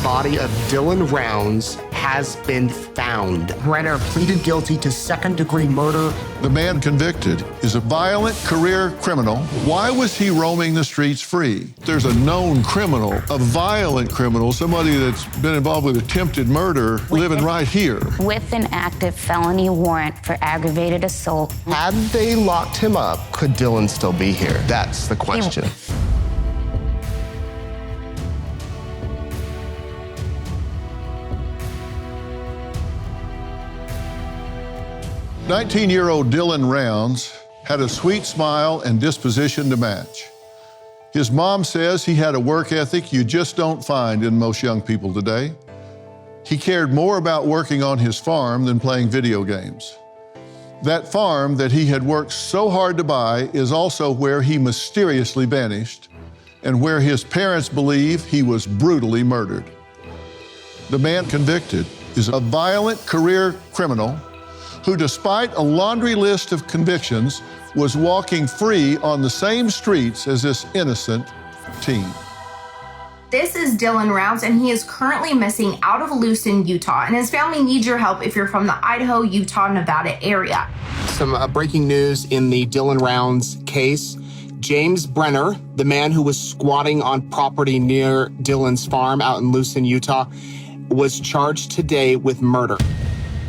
body of Dylan Rounds has been found. Brenner pleaded guilty to second-degree murder. The man convicted is a violent career criminal. Why was he roaming the streets free? There's a known criminal, a violent criminal, somebody that's been involved with attempted murder, living right here. With an active felony warrant for aggravated assault. Had they locked him up, could Dylan still be here? That's the question. 19-year-old Dylan Rounds had a sweet smile and disposition to match. His mom says he had a work ethic you just don't find in most young people today. He cared more about working on his farm than playing video games. That farm that he had worked so hard to buy is also where he mysteriously vanished and where his parents believe he was brutally murdered. The man convicted is a violent career criminal who, despite a laundry list of convictions, was walking free on the same streets as this innocent teen. This is Dylan Rounds, and he is currently missing out of Lucin, Utah, and his family needs your help if you're from the Idaho, Utah, Nevada area. Some breaking news in the Dylan Rounds case. James Brenner, the man who was squatting on property near Dylan's farm out in Lucin, Utah, was charged today with murder.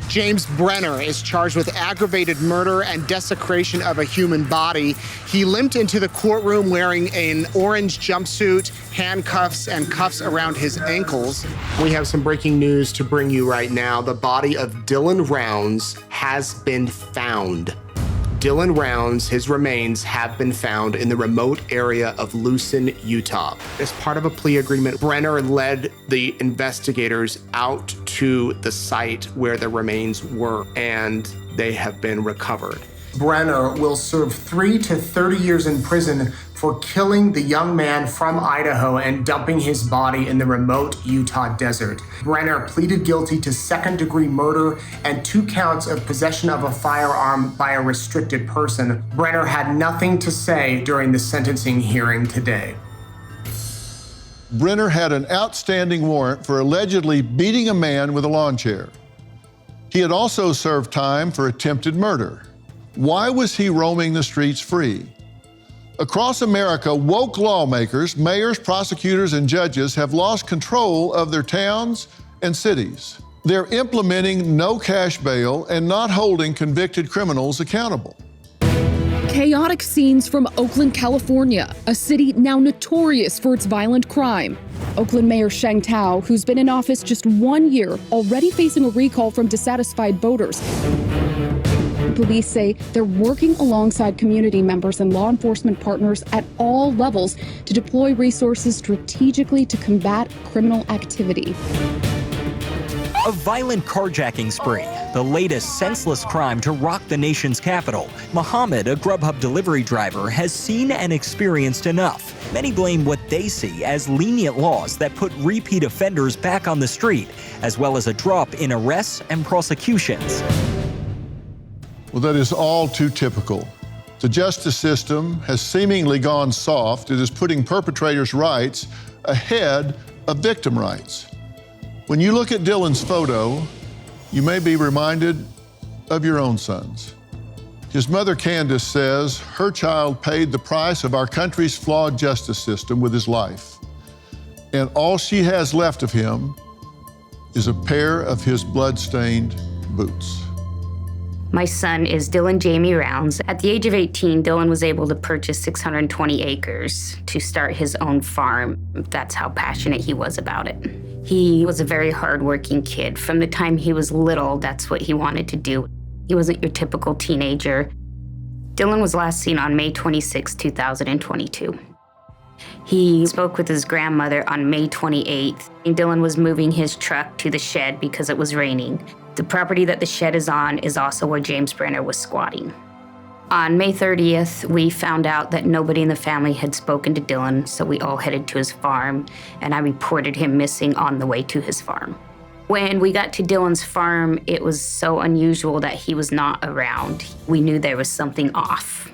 James Brenner is charged with aggravated murder and desecration of a human body. He limped into the courtroom wearing an orange jumpsuit, handcuffs, and cuffs around his ankles. We have some breaking news to bring you right now. The body of Dylan Rounds has been found. Dylan Rounds, his remains have been found in the remote area of Lucin, Utah. As part of a plea agreement, Brenner led the investigators out to the site where the remains were, and they have been recovered. Brenner will serve 3 to 30 years in prison for killing the young man from Idaho and dumping his body in the remote Utah desert. Brenner pleaded guilty to second-degree murder and 2 counts of possession of a firearm by a restricted person. Brenner had nothing to say during the sentencing hearing today. Brenner had an outstanding warrant for allegedly beating a man with a lawn chair. He had also served time for attempted murder. Why was he roaming the streets free? Across America, woke lawmakers, mayors, prosecutors, and judges have lost control of their towns and cities. They're implementing no cash bail and not holding convicted criminals accountable. Chaotic scenes from Oakland, California, a city now notorious for its violent crime. Oakland Mayor Sheng Tao, who's been in office just 1 year, already facing a recall from dissatisfied voters. Police say they're working alongside community members and law enforcement partners at all levels to deploy resources strategically to combat criminal activity. A violent carjacking spree, the latest senseless crime to rock the nation's capital. Mohammed, a Grubhub delivery driver, has seen and experienced enough. Many blame what they see as lenient laws that put repeat offenders back on the street, as well as a drop in arrests and prosecutions. Well, that is all too typical. The justice system has seemingly gone soft. It is putting perpetrators' rights ahead of victim rights. When you look at Dylan's photo, you may be reminded of your own sons. His mother, Candice, says her child paid the price of our country's flawed justice system with his life. And all she has left of him is a pair of his blood-stained boots. My son is Dylan Jamie Rounds. At the age of 18, Dylan was able to purchase 620 acres to start his own farm. That's how passionate he was about it. He was a very hardworking kid. From the time he was little, that's what he wanted to do. He wasn't your typical teenager. Dylan was last seen on May 26, 2022. He spoke with his grandmother on May 28th. Dylan was moving his truck to the shed because it was raining. The property that the shed is on is also where James Brenner was squatting. On May 30th, we found out that nobody in the family had spoken to Dylan, so we all headed to his farm, and I reported him missing on the way to his farm. When we got to Dylan's farm, it was so unusual that he was not around. We knew there was something off.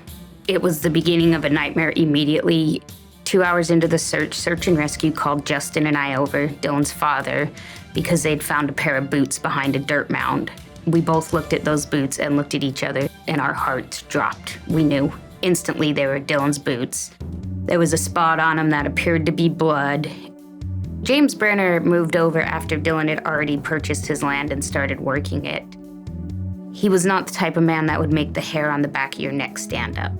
It was the beginning of a nightmare immediately. 2 hours into the search and rescue called Justin and I over, Dylan's father, because they'd found a pair of boots behind a dirt mound. We both looked at those boots and looked at each other, and our hearts dropped. We knew instantly they were Dylan's boots. There was a spot on them that appeared to be blood. James Brenner moved over after Dylan had already purchased his land and started working it. He was not the type of man that would make the hair on the back of your neck stand up.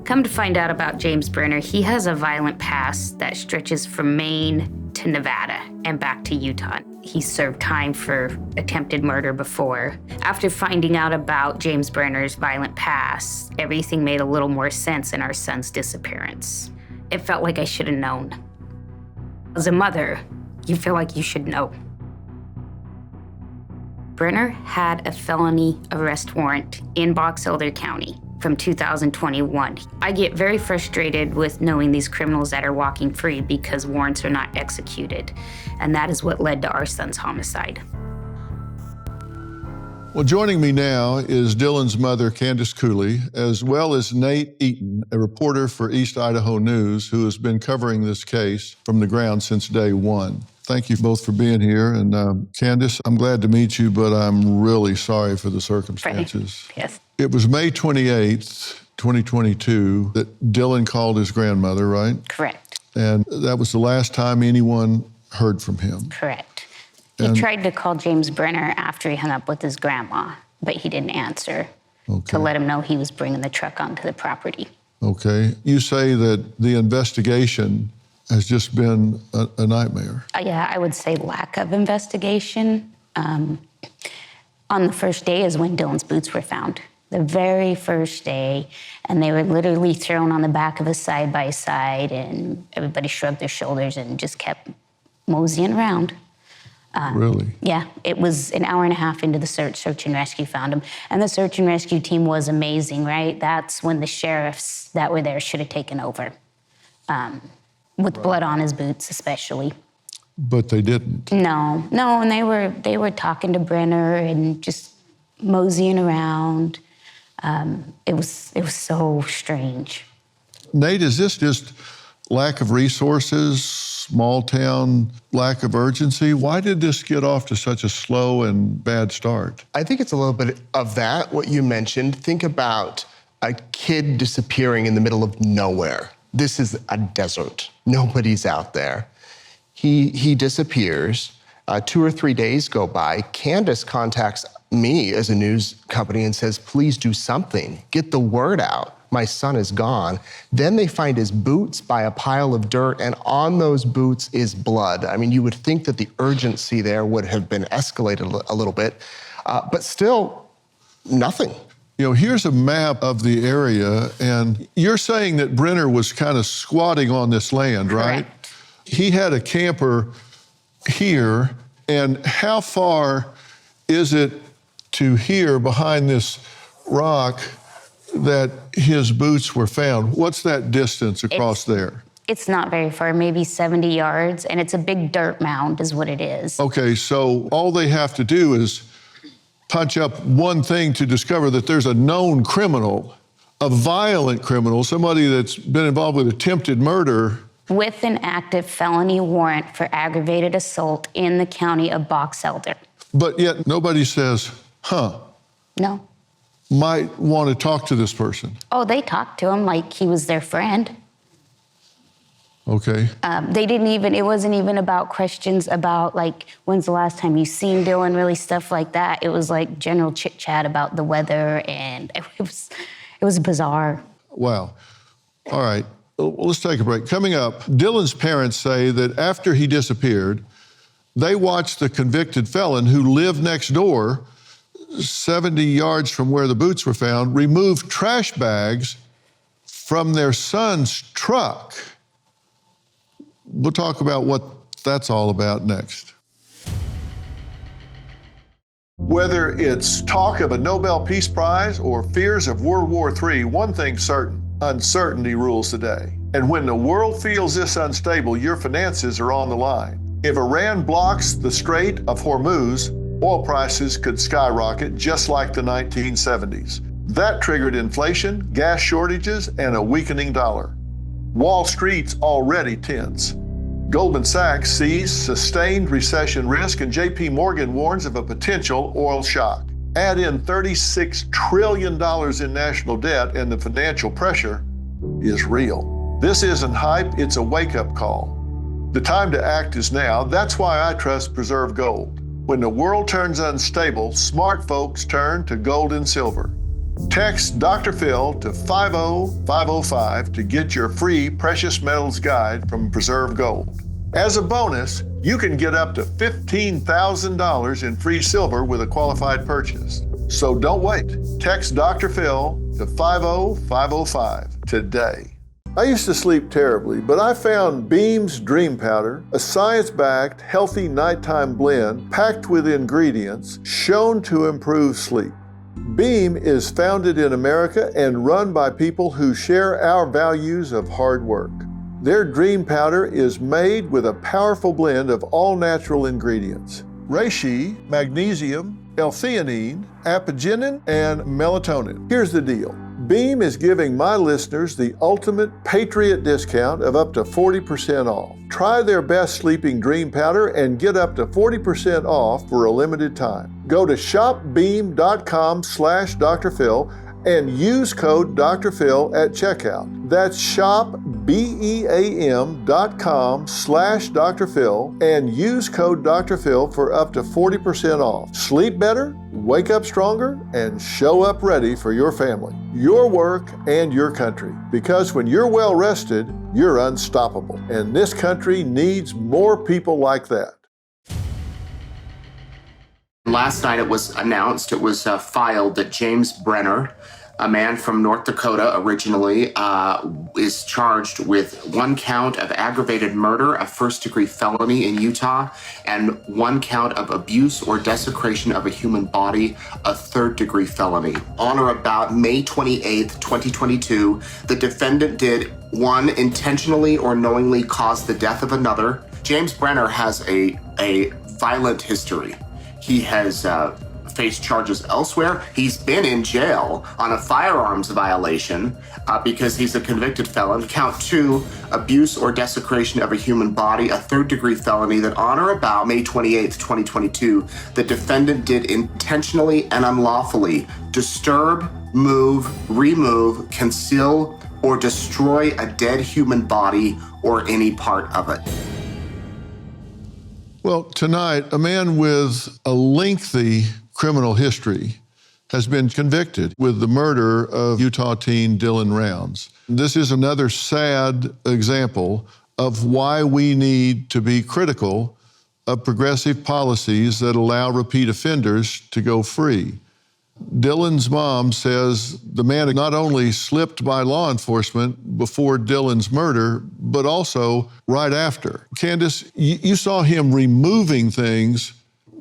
Come to find out about James Brenner, he has a violent past that stretches from Maine to Nevada and back to Utah. He served time for attempted murder before. After finding out about James Brenner's violent past, everything made a little more sense in our son's disappearance. It felt like I should have known. As a mother, you feel like you should know. Brenner had a felony arrest warrant in Box Elder County from 2021. I get very frustrated with knowing these criminals that are walking free because warrants are not executed, and that is what led to our son's homicide. Well, joining me now is Dylan's mother, Candice Cooley, as well as Nate Eaton, a reporter for East Idaho News, who has been covering this case from the ground since day one. Thank you both for being here. And Candice, I'm glad to meet you, but I'm really sorry for the circumstances. Yes. It was May 28th, 2022, that Dylan called his grandmother, right? Correct. And that was the last time anyone heard from him. Correct. He tried to call James Brenner after he hung up with his grandma, but he didn't answer to let him know he was bringing the truck onto the property. Okay. You say that the investigation has just been a nightmare. Yeah, I would say lack of investigation. On the first day is when Dylan's boots were found. The very first day, and they were literally thrown on the back of a side-by-side, and everybody shrugged their shoulders and just kept moseying around. Really? Yeah, it was an hour and a half into the search and rescue found him. And the search and rescue team was amazing, right? That's when the sheriffs that were there should have taken over, with blood on his boots especially. But they didn't. No, and they were talking to Brenner and just moseying around. It was so strange. Nate, is this just lack of resources, small town lack of urgency? Why did this get off to such a slow and bad start? I think it's a little bit of that, what you mentioned. Think about a kid disappearing in the middle of nowhere. This is a desert. Nobody's out there. He disappears. 2 or 3 days go by. Candice contacts me as a news company and says, please do something. Get the word out. My son is gone. Then they find his boots by a pile of dirt, and on those boots is blood. I mean, you would think that the urgency there would have been escalated a little bit, but still nothing. You know, here's a map of the area, and you're saying that Brenner was kind of squatting on this land, right? Correct. He had a camper here, and how far is it to here behind this rock that his boots were found? What's that distance across there? It's not very far, maybe 70 yards, and it's a big dirt mound is what it is. Okay, so all they have to do is punch up one thing to discover that there's a known criminal, a violent criminal, somebody that's been involved with attempted murder. With an active felony warrant for aggravated assault in the county of Box Elder. But yet nobody says, No. might want to talk to this person. Oh, they talked to him like he was their friend. Okay. It wasn't even about questions about like, when's the last time you seen Dylan, really stuff like that. It was like general chit chat about the weather, and it was bizarre. Wow. All right, let's take a break. Coming up, Dylan's parents say that after he disappeared, they watched the convicted felon who lived next door, 70 yards from where the boots were found, remove trash bags from their son's truck. We'll talk about what that's all about next. Whether it's talk of a Nobel Peace Prize or fears of World War III, one thing's certain: uncertainty rules the day. And when the world feels this unstable, your finances are on the line. If Iran blocks the Strait of Hormuz, oil prices could skyrocket just like the 1970s. That triggered inflation, gas shortages, and a weakening dollar. Wall Street's already tense. Goldman Sachs sees sustained recession risk, and JP Morgan warns of a potential oil shock. Add in $36 trillion in national debt, and the financial pressure is real. This isn't hype, it's a wake-up call. The time to act is now. That's why I trust Preserve Gold. When the world turns unstable, smart folks turn to gold and silver. Text Dr. Phil to 50505 to get your free precious metals guide from Preserve Gold. As a bonus, you can get up to $15,000 in free silver with a qualified purchase. So don't wait. Text Dr. Phil to 50505 today. I used to sleep terribly, but I found Beam's Dream Powder, a science-backed, healthy nighttime blend packed with ingredients shown to improve sleep. Beam is founded in America and run by people who share our values of hard work. Their Dream Powder is made with a powerful blend of all-natural ingredients: reishi, magnesium, L-theanine, apigenin, and melatonin. Here's the deal. Beam is giving my listeners the ultimate Patriot discount of up to 40% off. Try their best sleeping dream powder and get up to 40% off for a limited time. Go to shopbeam.com/Dr. Phil and use code Dr. Phil at checkout. That's shopbeam.com/Dr. Phil and use code Dr. Phil for up to 40% off. Sleep better, wake up stronger, and show up ready for your family, your work, and your country. Because when you're well rested, you're unstoppable. And this country needs more people like that. Last night it was announced, it was filed that James Brenner, a man from North Dakota originally, is charged with one count of aggravated murder, a first-degree felony in Utah, and one count of abuse or desecration of a human body, a third-degree felony. On or about May 28th, 2022, the defendant did, one, intentionally or knowingly cause the death of another. James Brenner has a violent history. He has faced charges elsewhere. He's been in jail on a firearms violation because he's a convicted felon. Count 2, abuse or desecration of a human body, a third-degree felony that on or about May 28th, 2022, the defendant did intentionally and unlawfully disturb, move, remove, conceal, or destroy a dead human body or any part of it. Well, tonight, a man with a lengthy criminal history has been convicted with the murder of Utah teen Dylan Rounds. This is another sad example of why we need to be critical of progressive policies that allow repeat offenders to go free. Dylan's mom says the man not only slipped by law enforcement before Dylan's murder, but also right after. Candice, you saw him removing things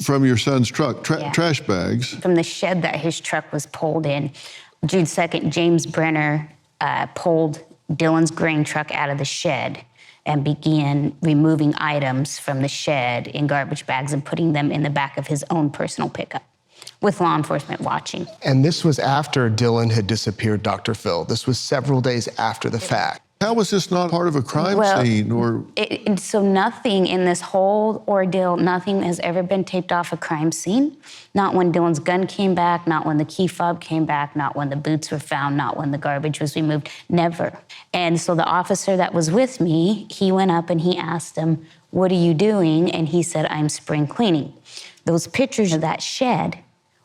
from your son's truck, trash bags. From the shed that his truck was pulled in, June 2nd, James Brenner pulled Dylan's grain truck out of the shed and began removing items from the shed in garbage bags and putting them in the back of his own personal pickup, with law enforcement watching. And this was after Dylan had disappeared, Dr. Phil. This was several days after the fact. How was this not part of a crime scene? So nothing in this whole ordeal, nothing has ever been taped off a crime scene. Not when Dylan's gun came back, not when the key fob came back, not when the boots were found, not when the garbage was removed, never. And so the officer that was with me, he went up and he asked him, "What are you doing?" And he said, "I'm spring cleaning." Those pictures of that shed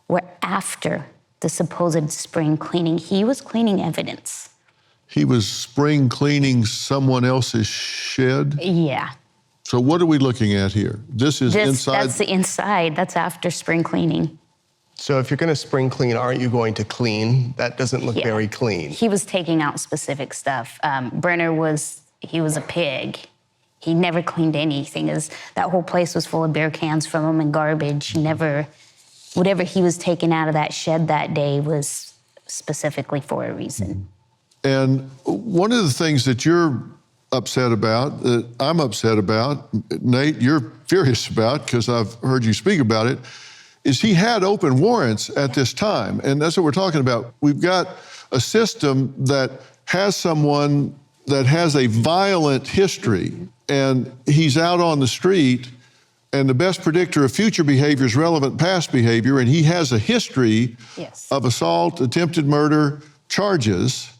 were after the supposed spring cleaning. He was cleaning evidence. He was spring cleaning someone else's shed? Yeah. So what are we looking at here? This is inside? That's the inside. That's after spring cleaning. So if you're going to spring clean, aren't you going to clean? That doesn't look very clean. He was taking out specific stuff. Brenner was a pig. He never cleaned anything. That whole place was full of beer cans from him and garbage. Whatever he was taking out of that shed that day was specifically for a reason. And one of the things that you're upset about, that I'm upset about, Nate, you're furious about, because I've heard you speak about it, is he had open warrants at this time. And that's what we're talking about. We've got a system that has someone that has a violent history, and he's out on the street, and the best predictor of future behavior is relevant past behavior, and he has a history of assault, attempted murder charges,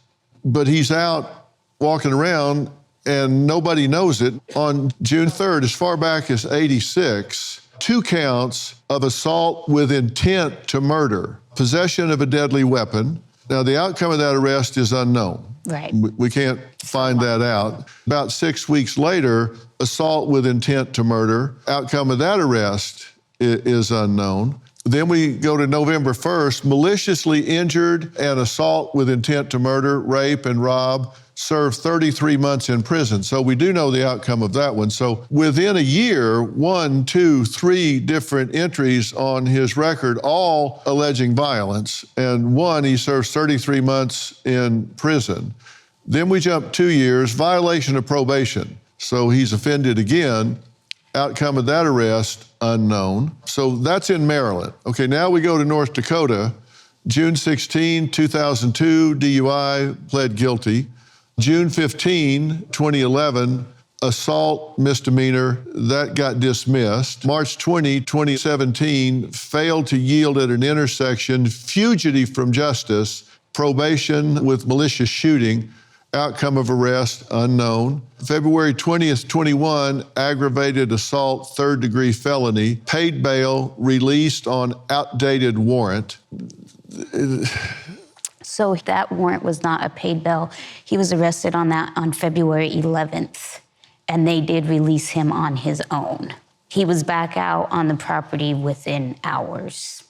but he's out walking around and nobody knows it. On June 3rd, as far back as '86, 2 counts of assault with intent to murder, possession of a deadly weapon. Now, the outcome of that arrest is unknown. Right. We can't find that out. About 6 weeks later, assault with intent to murder. Outcome of that arrest is unknown. Then we go to November 1st, maliciously injured and assault with intent to murder, rape, and rob, served 33 months in prison. So we do know the outcome of that one. So within a year, 1, 2, 3 different entries on his record, all alleging violence. And one, he serves 33 months in prison. Then we jump 2 years, violation of probation. So he's offended again. Outcome of that arrest, unknown. So that's in Maryland. Okay, now we go to North Dakota. June 16, 2002, DUI, pled guilty. June 15, 2011, assault misdemeanor, that got dismissed. March 20, 2017, failed to yield at an intersection, fugitive from justice, probation with malicious shooting. Outcome of arrest, unknown. February 20th, 21, aggravated assault, 3rd-degree felony, paid bail, released on outdated warrant. So that warrant was not a paid bail. He was arrested on that on February 11th, and they did release him on his own. He was back out on the property within hours.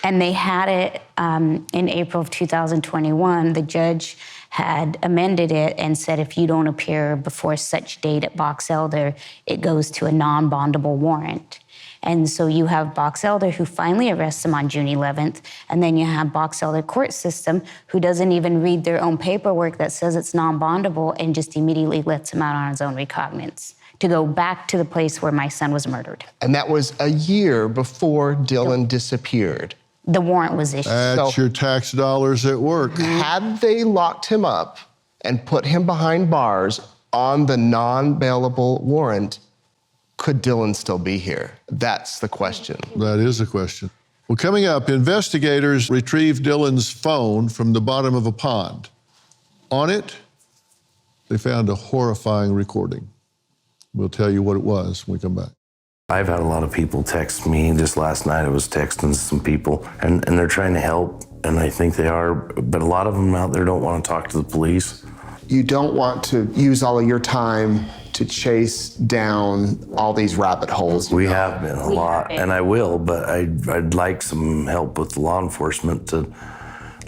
And they had it in April of 2021. The judge had amended it and said if you don't appear before such date at Box Elder, it goes to a non-bondable warrant. And so you have Box Elder who finally arrests him on June 11th, and then you have Box Elder court system who doesn't even read their own paperwork that says it's non-bondable and just immediately lets him out on his own recognizance to go back to the place where my son was murdered. And that was a year before Dylan disappeared. The warrant was issued. That's your tax dollars at work. Had they locked him up and put him behind bars on the non-bailable warrant, could Dylan still be here? That's the question. That is the question. Well, coming up, investigators retrieved Dylan's phone from the bottom of a pond. On it, they found a horrifying recording. We'll tell you what it was when we come back. I've had a lot of people text me. Just last night I was texting some people, and they're trying to help, and I think they are, but a lot of them out there don't want to talk to the police. You don't want to use all of your time to chase down all these rabbit holes. We have been a lot, and I will, but I'd like some help with law enforcement to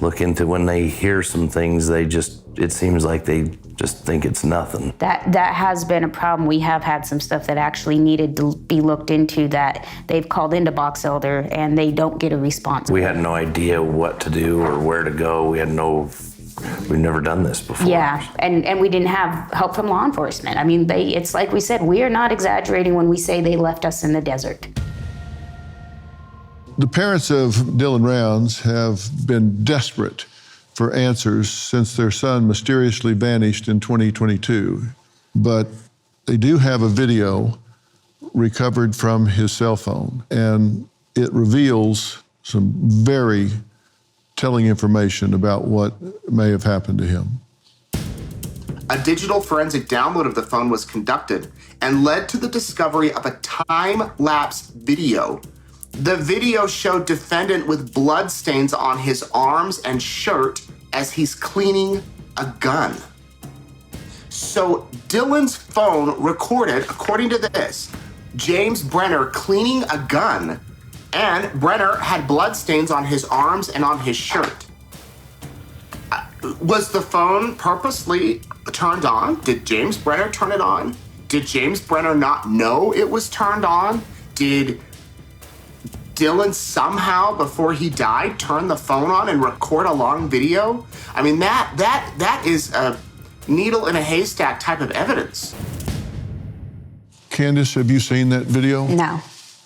look into when they hear some things, it seems like they just think it's nothing. That has been a problem. We have had some stuff that actually needed to be looked into that they've called into Box Elder and they don't get a response. We had no idea what to do or where to go. We've never done this before. Yeah, and we didn't have help from law enforcement. I mean, it's like we said, we are not exaggerating when we say they left us in the desert. The parents of Dylan Rounds have been desperate for answers since their son mysteriously vanished in 2022. But they do have a video recovered from his cell phone, and it reveals some very telling information about what may have happened to him. A digital forensic download of the phone was conducted and led to the discovery of a time-lapse video. The video showed defendant with blood stains on his arms and shirt as he's cleaning a gun. So Dylan's phone recorded, according to this, James Brenner cleaning a gun, and Brenner had blood stains on his arms and on his shirt. Was the phone purposely turned on? Did James Brenner turn it on? Did James Brenner not know it was turned on? Did Dylan somehow, before he died, turn the phone on and record a long video? I mean, that is a needle in a haystack type of evidence. Candice, have you seen that video? No.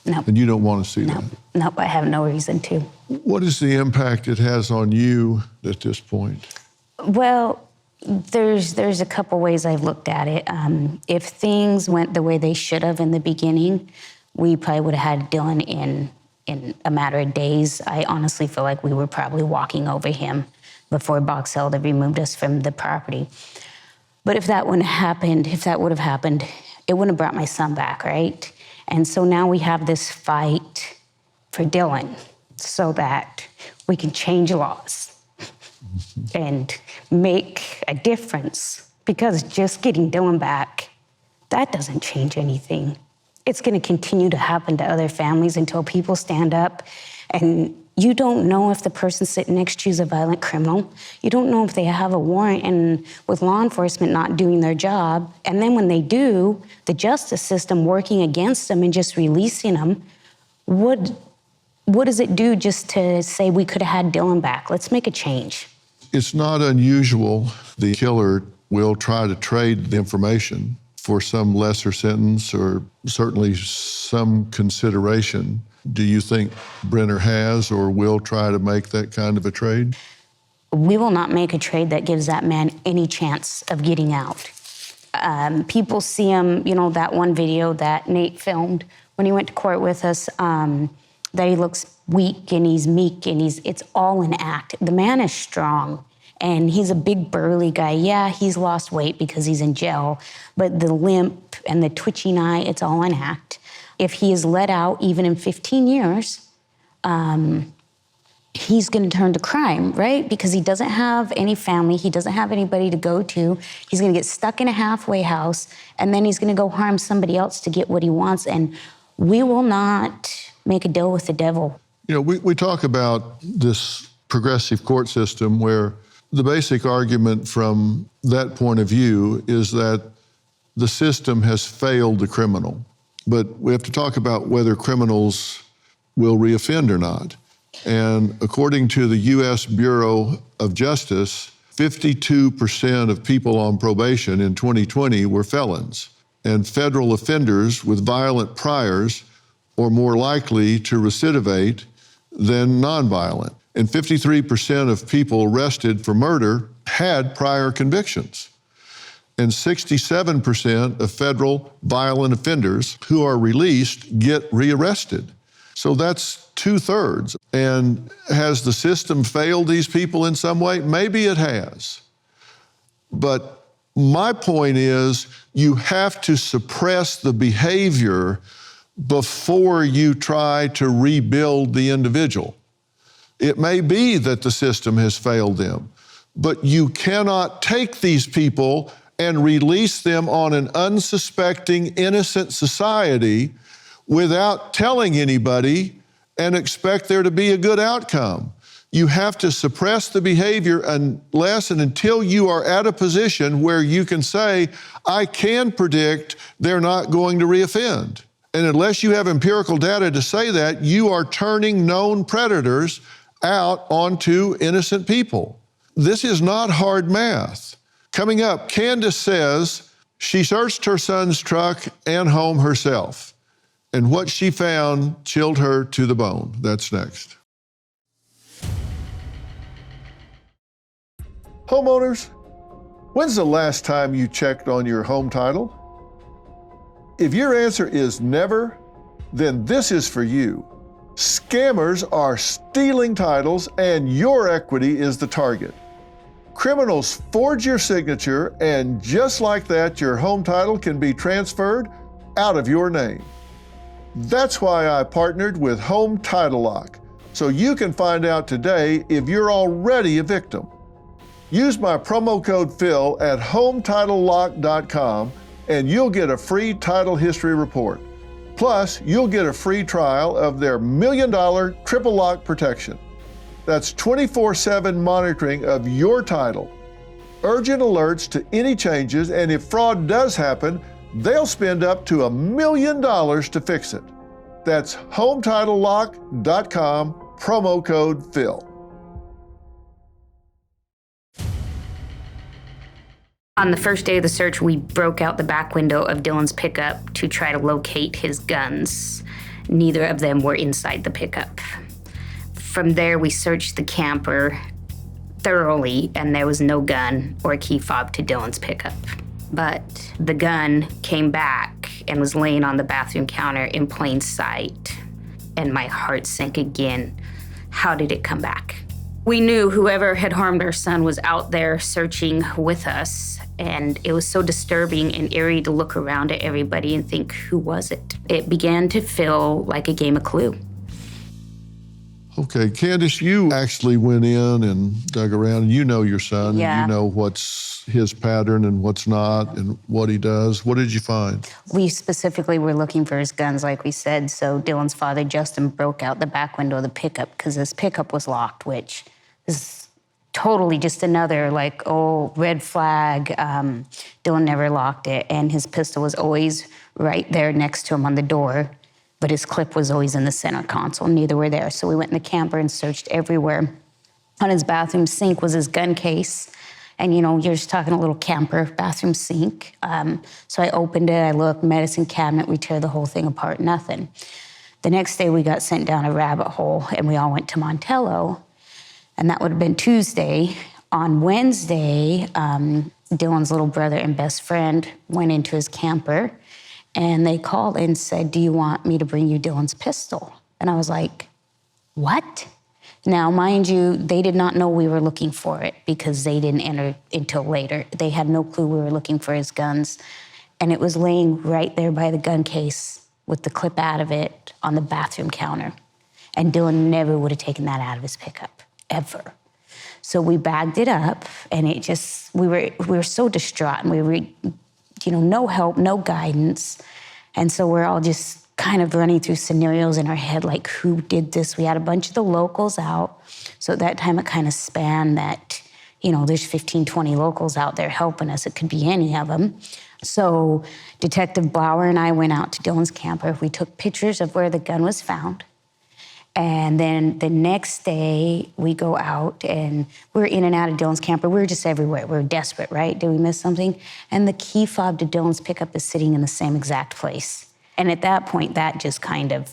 And you don't want to see that? Nope, I have no reason to. What is the impact it has on you at this point? Well, There's a couple ways I've looked at it. If things went the way they should have in the beginning, we probably would have had Dylan in a matter of days. I honestly feel like we were probably walking over him before Box Elder removed us from the property. But if that would have happened, it wouldn't have brought my son back, right? And so now we have this fight for Dylan so that we can change laws and make a difference, because just getting Dylan back, that doesn't change anything. It's going to continue to happen to other families until people stand up, and you don't know if the person sitting next to you is a violent criminal. You don't know if they have a warrant, and with law enforcement not doing their job, and then when they do, the justice system working against them and just releasing them, what does it do just to say we could have had Dylan back? Let's make a change. It's not unusual. The killer will try to trade the information for some lesser sentence or certainly some consideration. Do you think Brenner has or will try to make that kind of a trade? We will not make a trade that gives that man any chance of getting out. People see him, that one video that Nate filmed when he went to court with us, that he looks weak and he's meek and it's all an act. The man is strong and he's a big burly guy. Yeah, he's lost weight because he's in jail, but the limp and the twitching eye, it's all an act. If he is let out, even in 15 years, he's gonna turn to crime, right? Because he doesn't have any family, he doesn't have anybody to go to. He's gonna get stuck in a halfway house, and then he's gonna go harm somebody else to get what he wants, and we will not make a deal with the devil. We talk about this progressive court system where the basic argument from that point of view is that the system has failed the criminal. But we have to talk about whether criminals will reoffend or not. And according to the U.S. Bureau of Justice, 52% of people on probation in 2020 were felons. And federal offenders with violent priors are more likely to recidivate than nonviolent. And 53% of people arrested for murder had prior convictions. And 67% of federal violent offenders who are released get rearrested. So that's 2/3. And has the system failed these people in some way? Maybe it has. But my point is, you have to suppress the behavior before you try to rebuild the individual. It may be that the system has failed them, but you cannot take these people and release them on an unsuspecting, innocent society without telling anybody and expect there to be a good outcome. You have to suppress the behavior unless and until you are at a position where you can say, I can predict they're not going to reoffend. And unless you have empirical data to say that, you are turning known predators out onto innocent people. This is not hard math. Coming up, Candice says she searched her son's truck and home herself, and what she found chilled her to the bone. That's next. Homeowners, when's the last time you checked on your home title? If your answer is never, then this is for you. Scammers are stealing titles and your equity is the target. Criminals forge your signature and just like that, your home title can be transferred out of your name. That's why I partnered with Home Title Lock, so you can find out today if you're already a victim. Use my promo code Phil at HometitleLock.com and you'll get a free title history report. Plus, you'll get a free trial of their $1 million triple lock protection. That's 24/7 monitoring of your title. Urgent alerts to any changes, and if fraud does happen, they'll spend up to $1 million to fix it. That's HometitleLock.com, promo code Phil. On the first day of the search, we broke out the back window of Dylan's pickup to try to locate his guns. Neither of them were inside the pickup. From there, we searched the camper. thoroughly, and there was no gun or key fob to Dylan's pickup. But the gun came back and was laying on the bathroom counter in plain sight. And my heart sank again. How did it come back? We knew whoever had harmed our son was out there searching with us, and it was so disturbing and eerie to look around at everybody and think, who was it? It began to feel like a game of Clue. Okay, Candice, you actually went in and dug around, and you know your son, Yeah. and you know what's his pattern and what's not, and what he does. What did you find? We specifically were looking for his guns, like we said, so Dylan's father, Justin, broke out the back window of the pickup because his pickup was locked, which is totally just another, like, oh, red flag. Dylan never locked it, and his pistol was always right there next to him on the door, but his clip was always in the center console. Neither were there. So we went in the camper and searched everywhere. On his bathroom sink was his gun case. And, you know, you're just talking a little camper bathroom sink. So I opened it, I looked, medicine cabinet, we tear the whole thing apart, nothing. The next day we got sent down a rabbit hole and we all went to Montello. And that would have been Tuesday. On Wednesday, Dylan's little brother and best friend went into his camper and they called and said, do you want me to bring you Dylan's pistol? And I was like, what? Now, mind you, they did not know we were looking for it because they didn't enter until later. They had no clue we were looking for his guns. And it was laying right there by the gun case with the clip out of it on the bathroom counter. And Dylan never would have taken that out of his pickup, ever. So we bagged it up, and it just, we were so distraught, and we were, you know, no help, no guidance. And so we're all just kind of running through scenarios in our head, like, who did this? We had a bunch of the locals out. So at that time, it kind of spanned that, you know, there's 15, 20 locals out there helping us. It could be any of them. So Detective Blower and I went out to Dylan's camper. We took pictures of where the gun was found. And then the next day, we go out, and we're in and out of Dylan's camper. We were just everywhere. We were desperate, right? Did we miss something? And the key fob to Dylan's pickup is sitting in the same exact place. And at that point, that just kind of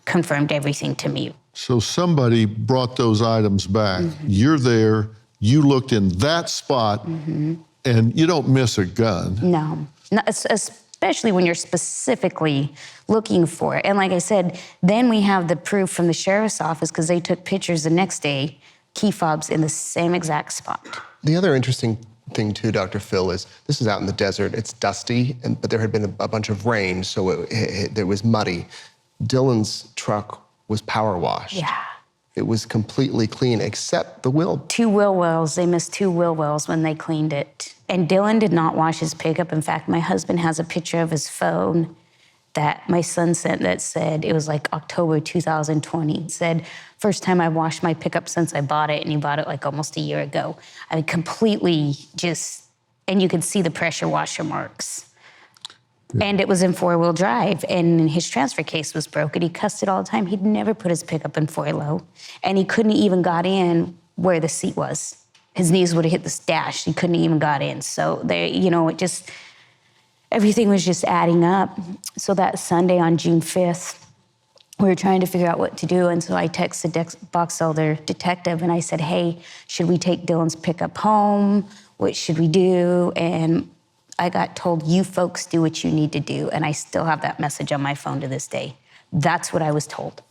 confirmed everything to me. So somebody brought those items back. You're there, you looked in that spot, and you don't miss a gun. No, especially when you're specifically looking for it. And like I said, then we have the proof from the sheriff's office because they took pictures the next day, key fobs in the same exact spot. The other interesting thing too, Dr. Phil, is this is out in the desert. It's dusty, but there had been a bunch of rain, so it was muddy. Dylan's truck was power washed. Yeah. It was completely clean except the wheel. 2 wheel wells. They missed 2 wheel wells when they cleaned it. And Dylan did not wash his pickup. In fact, my husband has a picture of his phone that my son sent that said, it was like October 2020. It said, first time I washed my pickup since I bought it, and he bought it like almost a year ago. I mean, completely just, and you could see the pressure washer marks. Yeah. And it was in 4-wheel drive, and his transfer case was broken. He cussed it all the time. He'd never put his pickup in 4-low, and he couldn't even got in where the seat was. His knees would have hit the dash. He couldn't even got in. So there, you know, it just, everything was just adding up. So that Sunday on June 5th, we were trying to figure out what to do. And so I texted Box Elder detective and I said, hey, should we take Dylan's pickup home? What should we do? And I got told, you folks do what you need to do. And I still have that message on my phone to this day. That's what I was told.